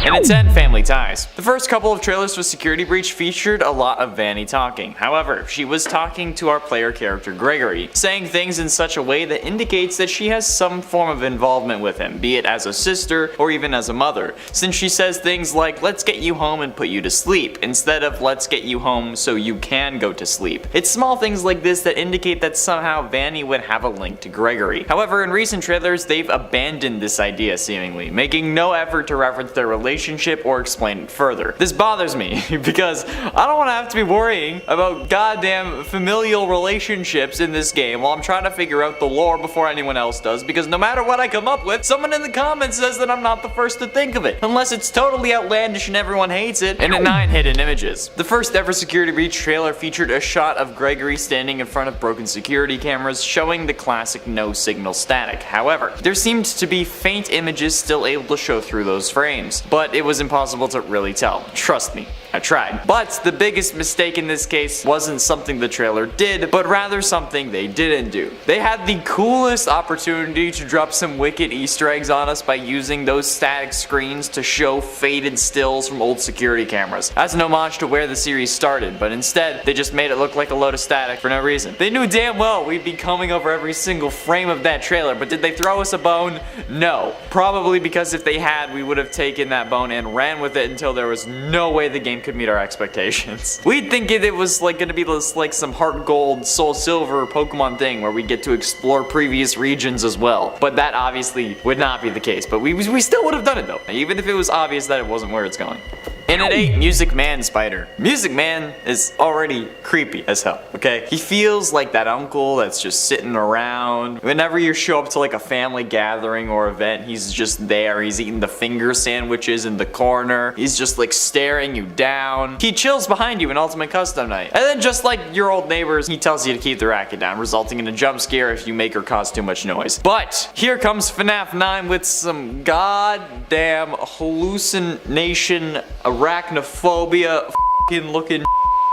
And it's 10 family ties. The first couple of trailers for Security Breach featured a lot of Vany talking. However, she was talking to our player character Gregory, saying things in such a way that indicates that she has some form of involvement with him, be it as a sister or even as a mother, since she says things like, let's get you home and put you to sleep, instead of let's get you home so you can go to sleep. It's small things like this that indicate that somehow Vany would have a link to Gregory. However, in recent trailers, they've abandoned this idea seemingly, making no effort to reference their relationship or explain it further. This bothers me because I don't want to have to be worrying about goddamn familial relationships in this game while I'm trying to figure out the lore before anyone else does, because no matter what I come up with, someone in the comments says that I'm not the first to think of it, unless it's totally outlandish and everyone hates it. And at 9 hidden images. The first ever Security Breach trailer featured a shot of Gregory standing in front of broken security cameras showing the classic no signal static. However, there seemed to be faint images still able to show through those frames, but it was impossible to really tell. Trust me, I tried. But the biggest mistake in this case wasn't something the trailer did, but rather something they didn't do. They had the coolest opportunity to drop some wicked Easter eggs on us by using those static screens to show faded stills from old security cameras, as an homage to where the series started, but instead they just made it look like a load of static for no reason. They knew damn well we'd be coming over every single frame of that trailer, but did they throw us a bone? No. Probably because if they had, we would have taken that bone and ran with it until there was no way the game could meet our expectations. We'd think it was like gonna be this like some Heart Gold, Soul Silver Pokemon thing where we get to explore previous regions as well, but that obviously would not be the case, but we still would have done it though, even if it was obvious that it wasn't where it's going. And at 8, Music Man Spider. Music Man is already creepy as hell, okay? He feels like that uncle that's just sitting around. Whenever you show up to like a family gathering or event, he's just there. He's eating the finger sandwiches in the corner. He's just like staring you down. He chills behind you in Ultimate Custom Night. And then just like your old neighbors, he tells you to keep the racket down, resulting in a jump scare if you make or cause too much noise. But here comes FNAF 9 with some goddamn hallucination arachnophobia f***ing looking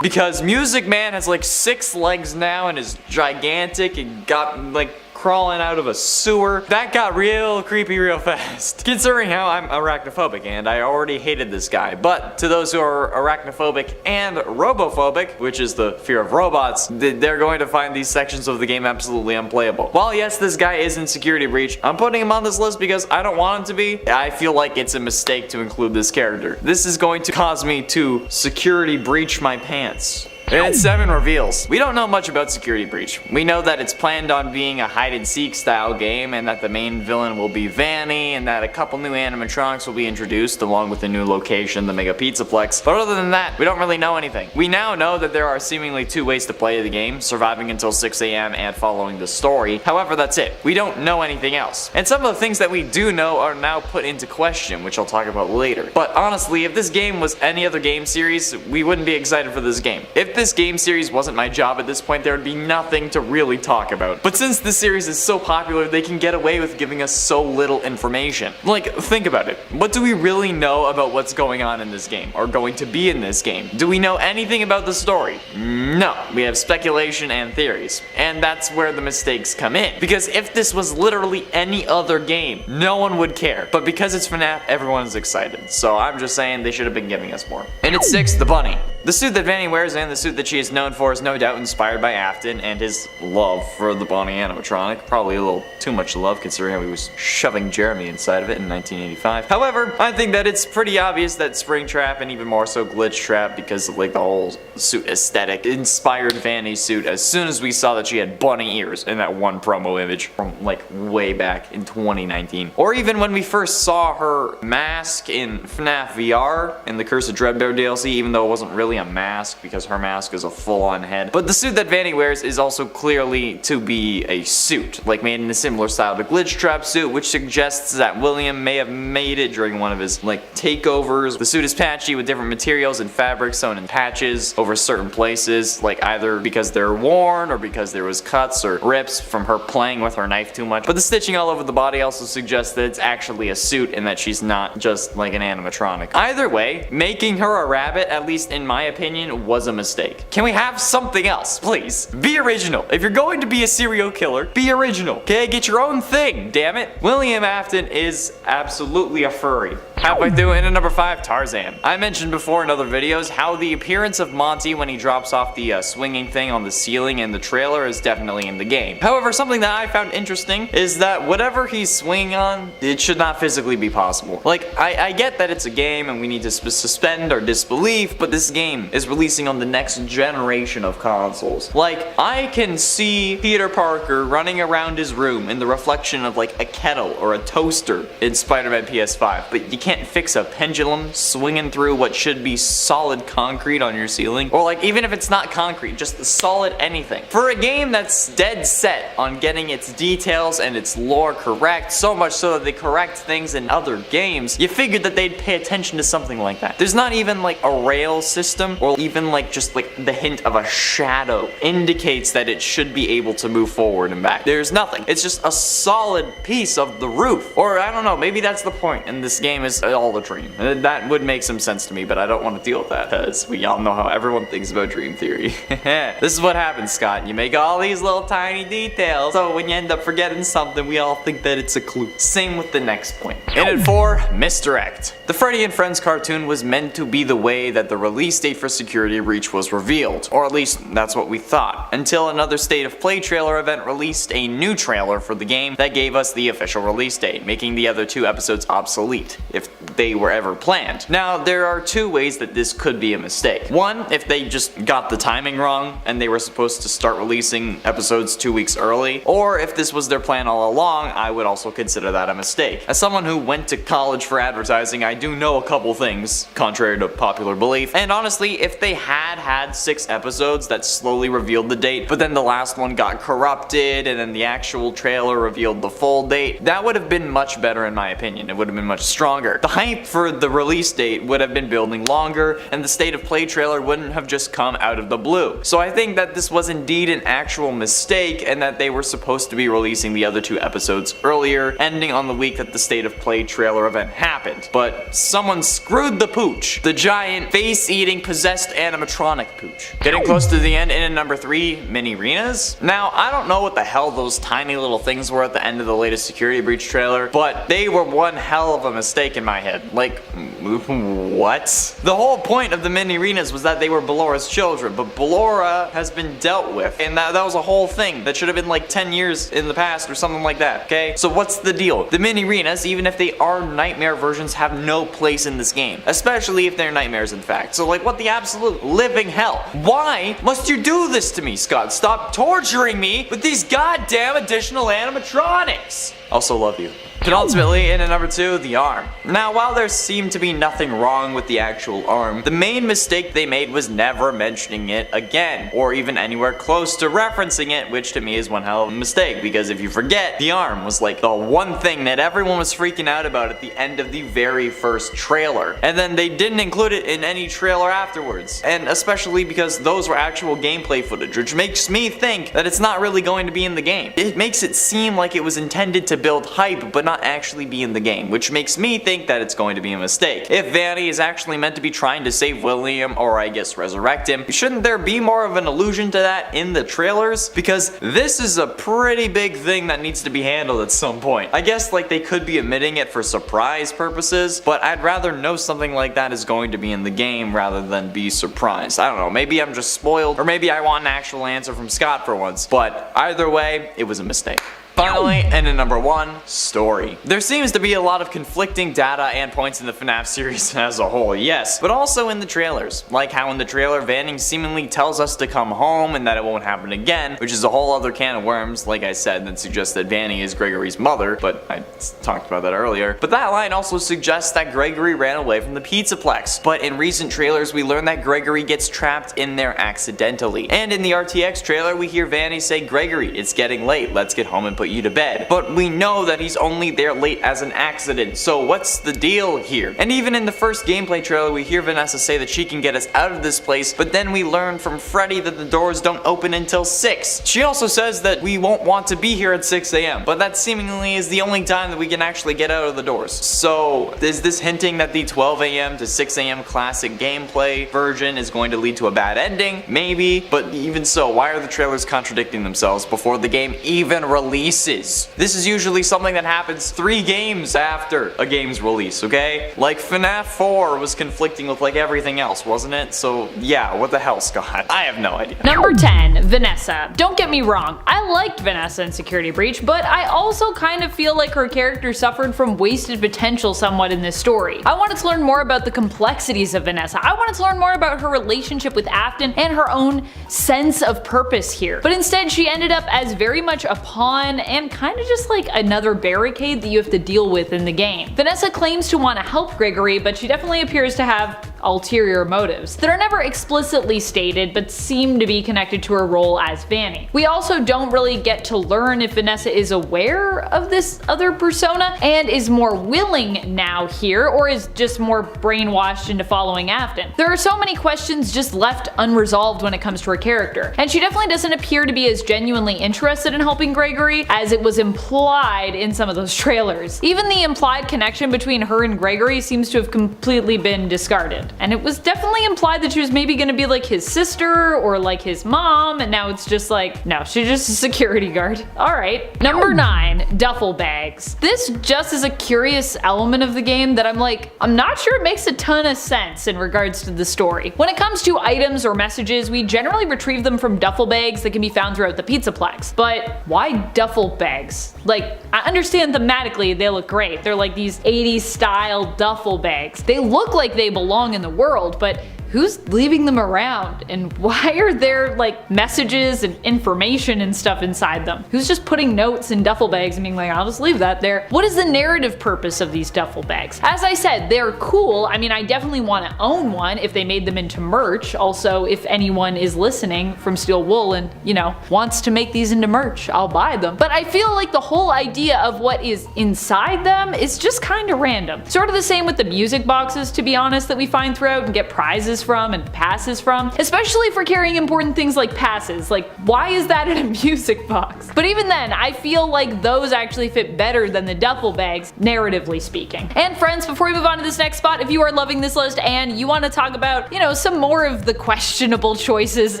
because Music Man has like 6 legs now and is gigantic and got like crawling out of a sewer. That got real creepy real fast. Considering how I'm arachnophobic and I already hated this guy. But to those who are arachnophobic and robophobic, which is the fear of robots, they're going to find these sections of the game absolutely unplayable. While yes, this guy is in Security Breach, I'm putting him on this list because I don't want him to be. I feel like it's a mistake to include this character. This is going to cause me to security breach my pants. And 7 reveals. We don't know much about Security Breach. We know that it's planned on being a hide-and-seek style game and that the main villain will be Vany and that a couple new animatronics will be introduced along with a new location, the Mega Pizzaplex. But other than that, we don't really know anything. We now know that there are seemingly 2 ways to play the game, surviving until 6 AM and following the story. However, that's it. We don't know anything else. And some of the things that we do know are now put into question, which I'll talk about later. But honestly, if this game was any other game series, we wouldn't be excited for this game. If this game series wasn't my job at this point, there would be nothing to really talk about. But since this series is so popular, they can get away with giving us so little information. Like, think about it. What do we really know about what's going on in this game, or going to be in this game? Do we know anything about the story? No. We have speculation and theories. And that's where the mistakes come in. Because if this was literally any other game, no one would care. But because it's FNAF, everyone's excited. So I'm just saying they should have been giving us more. And at 6, the bunny. The suit that Vany wears and the suit that she is known for is no doubt inspired by Afton and his love for the Bunny animatronic. Probably a little too much love considering how he was shoving Jeremy inside of it in 1985. However, I think that it's pretty obvious that Springtrap and even more so Glitchtrap, because of like the whole suit aesthetic, inspired Vany's suit as soon as we saw that she had bunny ears in that one promo image from like way back in 2019. Or even when we first saw her mask in FNAF VR in the Curse of Dreadbear DLC, even though it wasn't really a mask because her mask is a full-on head. But the suit that Vany wears is also clearly to be a suit, like made in a similar style to Glitchtrap suit, which suggests that William may have made it during one of his like takeovers. The suit is patchy with different materials and fabrics sewn in patches over certain places, like either because they're worn or because there was cuts or rips from her playing with her knife too much. But the stitching all over the body also suggests that it's actually a suit and that she's not just like an animatronic. Either way, making her a rabbit, at least in my opinion, was a mistake. Can we have something else, please? Be original. If you're going to be a serial killer, be original. Okay, get your own thing, damn it. William Afton is absolutely a furry. Halfway through, in at number 5, Tarzan. I mentioned before in other videos how the appearance of Monty when he drops off the swinging thing on the ceiling in the trailer is definitely in the game. However, something that I found interesting is that whatever he's swinging on, it should not physically be possible. Like, I get that it's a game and we need to suspend our disbelief, but this game is releasing on the next generation of consoles. Like, I can see Peter Parker running around his room in the reflection of like a kettle or a toaster in Spider-Man PS5, but you can't fix a pendulum swinging through what should be solid concrete on your ceiling, or like even if it's not concrete, just solid anything. For a game that's dead set on getting its details and its lore correct, so much so that they correct things in other games, you figured that they'd pay attention to something like that. There's not even like a rail system, or even like just like the hint of a shadow indicates that it should be able to move forward and back. There's nothing. It's just a solid piece of the roof. Or I don't know, maybe that's the point and this game is all a dream. That would make some sense to me, but I don't want to deal with that because we all know how everyone thinks about dream theory. This is what happens, Scott. You make all these little tiny details, so when you end up forgetting something, we all think that it's a clue. Same with the next point. In at 4, Misdirect. The Freddy and Friends cartoon was meant to be the way that the release date for Security Breach was revealed, or at least that's what we thought, until another State of Play trailer event released a new trailer for the game that gave us the official release date, making the other 2 episodes obsolete, if they were ever planned. Now, there are 2 ways that this could be a mistake. One, if they just got the timing wrong and they were supposed to start releasing episodes 2 weeks early, or if this was their plan all along, I would also consider that a mistake. As someone who went to college for advertising, I do know a couple things, contrary to popular belief, and honestly, if they had 6 episodes that slowly revealed the date, but then the last one got corrupted, and then the actual trailer revealed the full date, that would have been much better in my opinion. It would have been much stronger. The hype for the release date would have been building longer, and the State of Play trailer wouldn't have just come out of the blue. So I think that this was indeed an actual mistake, and that they were supposed to be releasing the other 2 episodes earlier, ending on the week that the State of Play trailer event happened. But someone screwed the pooch. The giant, face-eating, possessed animatronic pooch. Getting close to the end, in at number 3, mini-arenas. Now, I don't know what the hell those tiny little things were at the end of the latest Security Breach trailer, but they were one hell of a mistake in my head. Like, what? The whole point of the mini-arenas was that they were Bellora's children, but Bellora has been dealt with, and that was a whole thing that should have been like 10 years in the past or something like that, okay? So what's the deal? The mini-arenas, even if they are nightmare versions, have no place in this game, especially if they're nightmares in fact. So like, what the absolute living hell? Why must you do this to me, Scott? Stop torturing me with these goddamn additional animatronics! Also love you. And ultimately, in at number 2, the arm. Now, while there seemed to be nothing wrong with the actual arm, the main mistake they made was never mentioning it again, or even anywhere close to referencing it, which to me is one hell of a mistake, because if you forget, the arm was like the one thing that everyone was freaking out about at the end of the very first trailer. And then they didn't include it in any trailer afterwards, and especially because those were actual gameplay footage, which makes me think that it's not really going to be in the game. It makes it seem like it was intended to build hype, but not actually be in the game, which makes me think that it's going to be a mistake. If Vany is actually meant to be trying to save William, or I guess resurrect him, shouldn't there be more of an allusion to that in the trailers? Because this is a pretty big thing that needs to be handled at some point. I guess like they could be omitting it for surprise purposes, but I'd rather know something like that is going to be in the game rather than be surprised. I don't know, maybe I'm just spoiled, or maybe I want an actual answer from Scott for once, but either way, it was a mistake. Finally, and at number 1, story. There seems to be a lot of conflicting data and points in the FNAF series as a whole, yes, but also in the trailers. Like how in the trailer, Vany seemingly tells us to come home and that it won't happen again, which is a whole other can of worms, like I said, that suggests that Vany is Gregory's mother, but I talked about that earlier. But that line also suggests that Gregory ran away from the Pizzaplex. But in recent trailers, we learn that Gregory gets trapped in there accidentally. And in the RTX trailer, we hear Vany say, "Gregory, it's getting late, let's get home and put you to bed." But we know that he's only there late as an accident, so what's the deal here? And even in the first gameplay trailer, we hear Vanessa say that she can get us out of this place, but then we learn from Freddy that the doors don't open until 6. She also says that we won't want to be here at 6 AM, but that seemingly is the only time that we can actually get out of the doors. So is this hinting that the 12 AM to 6 AM classic gameplay version is going to lead to a bad ending? Maybe, but even so, why are the trailers contradicting themselves before the game even releases? releases. This is usually something that happens 3 games after a game's release, okay? Like FNAF 4 was conflicting with like everything else, wasn't it? So yeah, what the hell, Scott? I have no idea. Number 10, Vanessa. Don't get me wrong, I liked Vanessa in Security Breach, but I also kind of feel like her character suffered from wasted potential somewhat in this story. I wanted to learn more about the complexities of Vanessa. I wanted to learn more about her relationship with Afton and her own sense of purpose here. But instead, she ended up as very much a pawn and kind of just like another barricade that you have to deal with in the game. Vanessa claims to want to help Gregory, but she definitely appears to have ulterior motives that are never explicitly stated but seem to be connected to her role as Vany. We also don't really get to learn if Vanessa is aware of this other persona and is more willing now here, or is just more brainwashed into following Afton. There are so many questions just left unresolved when it comes to her character, and she definitely doesn't appear to be as genuinely interested in helping Gregory as it was implied in some of those trailers. Even the implied connection between her and Gregory seems to have completely been discarded. And it was definitely implied that she was maybe gonna be like his sister or like his mom, and now it's just like, no, she's just a security guard. Alright. Number 9, Duffel Bags. This just is a curious element of the game that I'm not sure it makes a ton of sense in regards to the story. When it comes to items or messages, we generally retrieve them from duffel bags that can be found throughout the Pizzaplex. But why duffel bags? Like, I understand thematically they look great. They're like these 80s style duffel bags. They look like they belong in the world, but who's leaving them around? And why are there like messages and information and stuff inside them? Who's just putting notes in duffel bags and being like, I'll just leave that there? What is the narrative purpose of these duffel bags? As I said, they're cool. I mean, I definitely want to own one if they made them into merch. Also, if anyone is listening from Steel Wool and, you know, wants to make these into merch, I'll buy them. But I feel like the whole idea of what is inside them is just kind of random. Sort of the same with the music boxes, to be honest, that we find throughout and get prizes from and passes from, especially for carrying important things like passes. Like, why is that in a music box? But even then, I feel like those actually fit better than the duffel bags, narratively speaking. And friends, before we move on to this next spot, if you are loving this list and you want to talk about, you know, some more of the questionable choices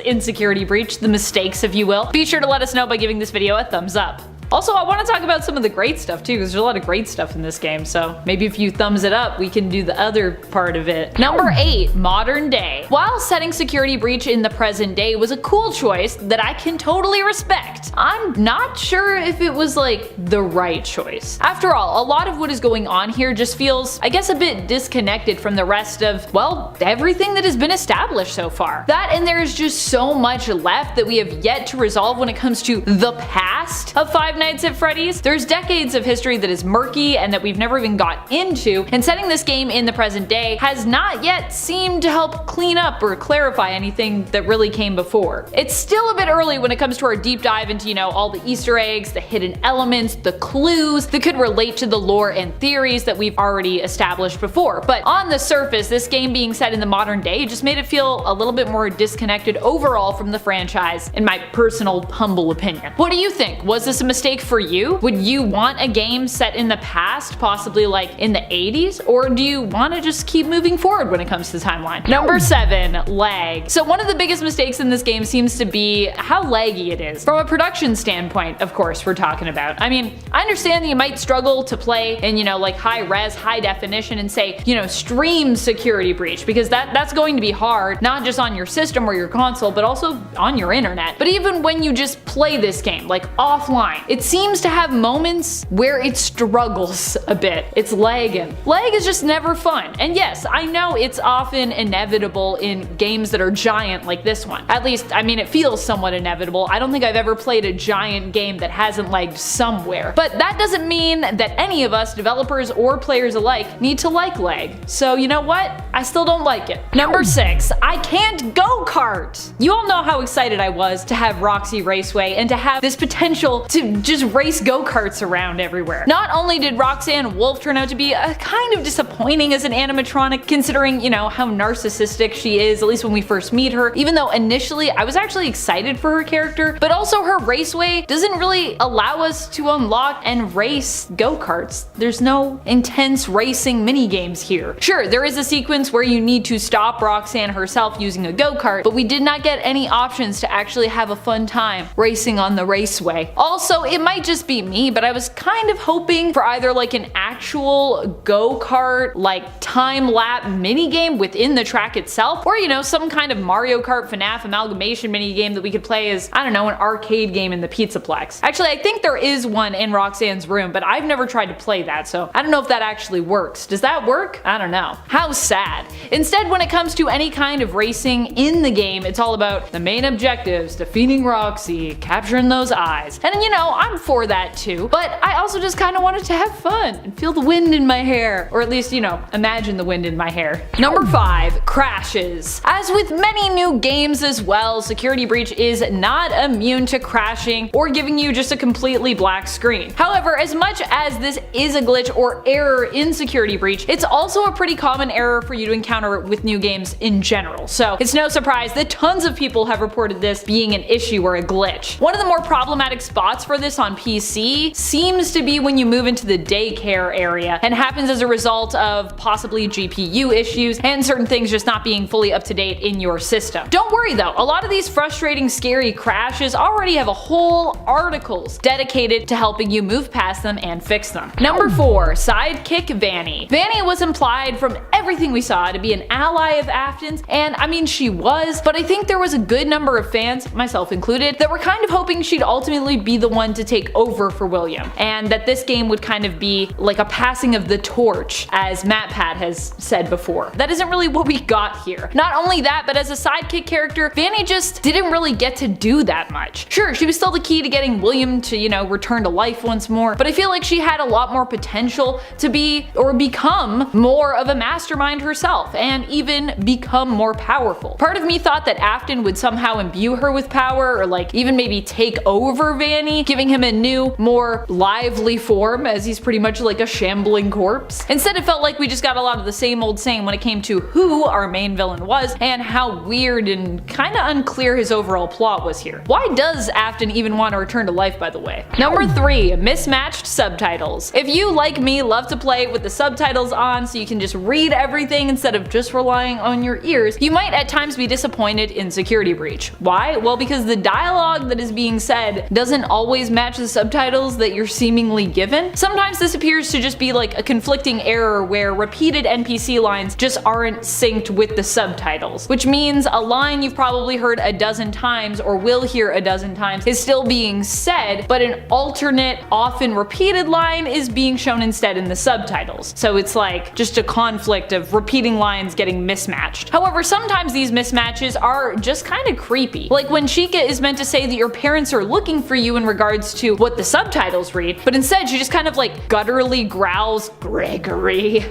in Security Breach, the mistakes if you will, be sure to let us know by giving this video a thumbs up. Also, I want to talk about some of the great stuff too, because there's a lot of great stuff in this game, so maybe if you thumbs it up, we can do the other part of it. Number 8, modern day. While setting Security Breach in the present day was a cool choice that I can totally respect, I'm not sure if it was like the right choice. After all, a lot of what is going on here just feels, I guess, a bit disconnected from the rest of, well, everything that has been established so far. That and there's just so much left that we have yet to resolve when it comes to the past of Five Nights at Freddy's. There's decades of history that is murky and that we've never even got into, and setting this game in the present day has not yet seemed to help clean up or clarify anything that really came before. It's still a bit early when it comes to our deep dive into, you know, all the Easter eggs, the hidden elements, the clues that could relate to the lore and theories that we've already established before. But on the surface, this game being set in the modern day just made it feel a little bit more disconnected overall from the franchise, in my personal humble opinion. What do you think? Was this a mistake for you? Would you want a game set in the past, possibly like in the 80s? Or do you want to just keep moving forward when it comes to the timeline? Number 7, lag. So one of the biggest mistakes in this game seems to be how laggy it is. From a production standpoint, of course, we're talking about. I mean, I understand that you might struggle to play in, you know, like high res, high definition and say, you know, stream Security Breach, because that's going to be hard, not just on your system or your console, but also on your internet. But even when you just play this game, like offline, it seems to have moments where it struggles a bit. It's lagging. Lag is just never fun. And yes, I know it's often inevitable in games that are giant like this one. At least, I mean, it feels somewhat inevitable. I don't think I've ever played a giant game that hasn't lagged somewhere. But that doesn't mean that any of us, developers or players alike, need to like lag. So you know what? I still don't like it. Number 6, I can't go-kart. You all know how excited I was to have Roxy Raceway and to have this potential to just race go-karts around everywhere. Not only did Roxanne Wolf turn out to be kind of disappointing as an animatronic, considering, you know, how narcissistic she is, at least when we first meet her, even though initially I was actually excited for her character, but also her raceway doesn't really allow us to unlock and race go-karts. There's no intense racing mini-games here. Sure, there is a sequence where you need to stop Roxanne herself using a go-kart, but we did not get any options to actually have a fun time racing on the raceway. Also, it it might just be me, but I was kind of hoping for either like an actual go-kart like time-lapse minigame within the track itself, or you know, some kind of Mario Kart FNAF amalgamation minigame that we could play as, I don't know, an arcade game in the Pizzaplex. Actually, I think there is one in Roxanne's room, but I've never tried to play that, so I don't know if that actually works. Does that work? I don't know. How sad. Instead, when it comes to any kind of racing in the game, it's all about the main objectives, defeating Roxy, capturing those eyes. And you know, I'm for that too, but I also just kind of wanted to have fun and feel the wind in my hair, or at least, you know, imagine the wind in my hair. Number 5, crashes. As with many new games as well, Security Breach is not immune to crashing or giving you just a completely black screen. However, as much as this is a glitch or error in Security Breach, it's also a pretty common error for you to encounter with new games in general. So it's no surprise that tons of people have reported this being an issue or a glitch. One of the more problematic spots for this on PC seems to be when you move into the daycare area, and happens as a result of possibly GPU issues and certain things just not being fully up to date in your system. Don't worry though, a lot of these frustrating, scary crashes already have a whole articles dedicated to helping you move past them and fix them. Number 4, sidekick Vany. Vany was implied from everything we saw to be an ally of Afton's, and I mean she was, but I think there was a good number of fans, myself included, that were kind of hoping she'd ultimately be the one to take over for William, and that this game would kind of be like a passing of the torch, as MatPat has said before. That isn't really what we got here. Not only that, but as a sidekick character, Vany just didn't really get to do that much. Sure, she was still the key to getting William to, you know, return to life once more, but I feel like she had a lot more potential to be or become more of a mastermind herself, and even become more powerful. Part of me thought that Afton would somehow imbue her with power, or like even maybe take over Vany, giving him a new, more lively form, as he's pretty much like a shambling corpse. Instead, it felt like we just got a lot of the same old same when it came to who our main villain was, and how weird and kinda unclear his overall plot was here. Why does Afton even want to return to life, by the way? Number 3, mismatched subtitles. If you, like me, love to play with the subtitles on so you can just read everything instead of just relying on your ears, you might at times be disappointed in Security Breach. Why? Well, because the dialogue that is being said doesn't always match the subtitles that you're seemingly given. Sometimes this appears to just be like a conflicting error where repeated NPC lines just aren't synced with the subtitles, which means a line you've probably heard a dozen times or will hear a dozen times is still being said, but an alternate, often repeated line is being shown instead in the subtitles. So it's like just a conflict of repeating lines getting mismatched. However, sometimes these mismatches are just kind of creepy. Like when Chica is meant to say that your parents are looking for you in regards to what the subtitles read, but instead she just kind of like gutturally growls, "Gregory."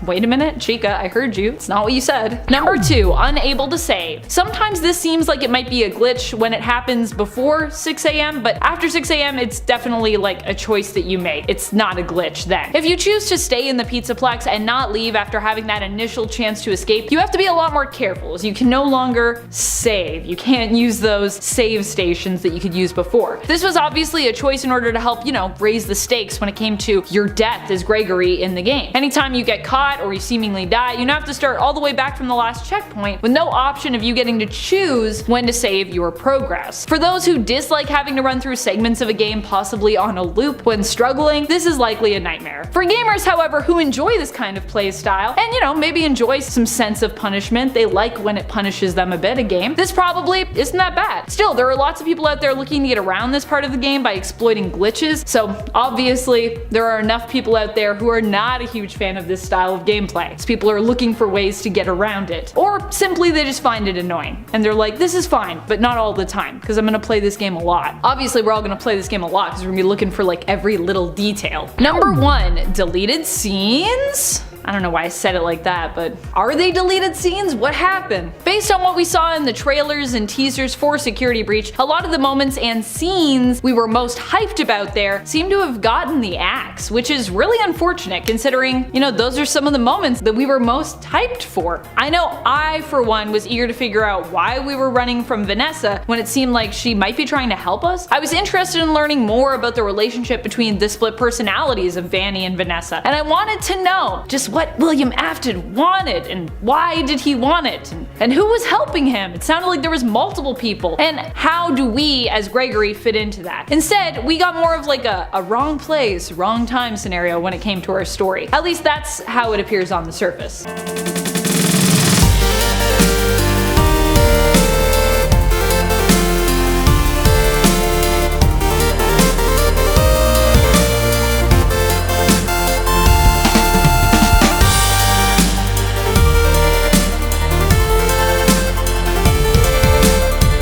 Wait a minute, Chica, I heard you. It's not what you said. Number 2, unable to save. Sometimes this seems like it might be a glitch when it happens before 6 AM, but after 6 AM it's definitely like a choice that you make. It's not a glitch then. If you choose to stay in the Pizzaplex and not leave after having that initial chance to escape, you have to be a lot more careful, as you can no longer save. You can't use those save stations that you could use before. This was obviously a choice in order to help, you know, raise the stakes when it came to your death as Gregory in the game. Anytime you get caught or you seemingly die, you now have to start all the way back from the last checkpoint with no option of you getting to choose when to save your progress. For those who dislike having to run through segments of a game possibly on a loop when struggling, this is likely a nightmare. For gamers, however, who enjoy this kind of play style, and you know, maybe enjoy some sense of punishment, they like when it punishes them a bit, a game, this probably isn't that bad. Still, there are lots of people out there looking to get around this part of the game by exploiting glitches, so obviously there are enough people out there who are not a huge fan of this style of gameplay. So people are looking for ways to get around it, or simply they just find it annoying and they're like, this is fine, but not all the time, because I'm gonna play this game a lot. Obviously we're all gonna play this game a lot because we're gonna be looking for like every little detail. Number 1, deleted scenes? I don't know why I said it like that, but are they deleted scenes? What happened? Based on what we saw in the trailers and teasers for Security Breach, a lot of the moments and scenes we were most hyped about there seem to have gotten the axe, which is really unfortunate considering, you know, those are some of the moments that we were most hyped for. I know I, for one, was eager to figure out why we were running from Vanessa when it seemed like she might be trying to help us. I was interested in learning more about the relationship between the split personalities of Vany and Vanessa, and I wanted to know just what William Afton wanted, and why did he want it, and who was helping him. It sounded like there was multiple people, and how do we as Gregory fit into that? Instead, we got more of like a wrong place, wrong time scenario when it came to our story. At least that's how it appears on the surface.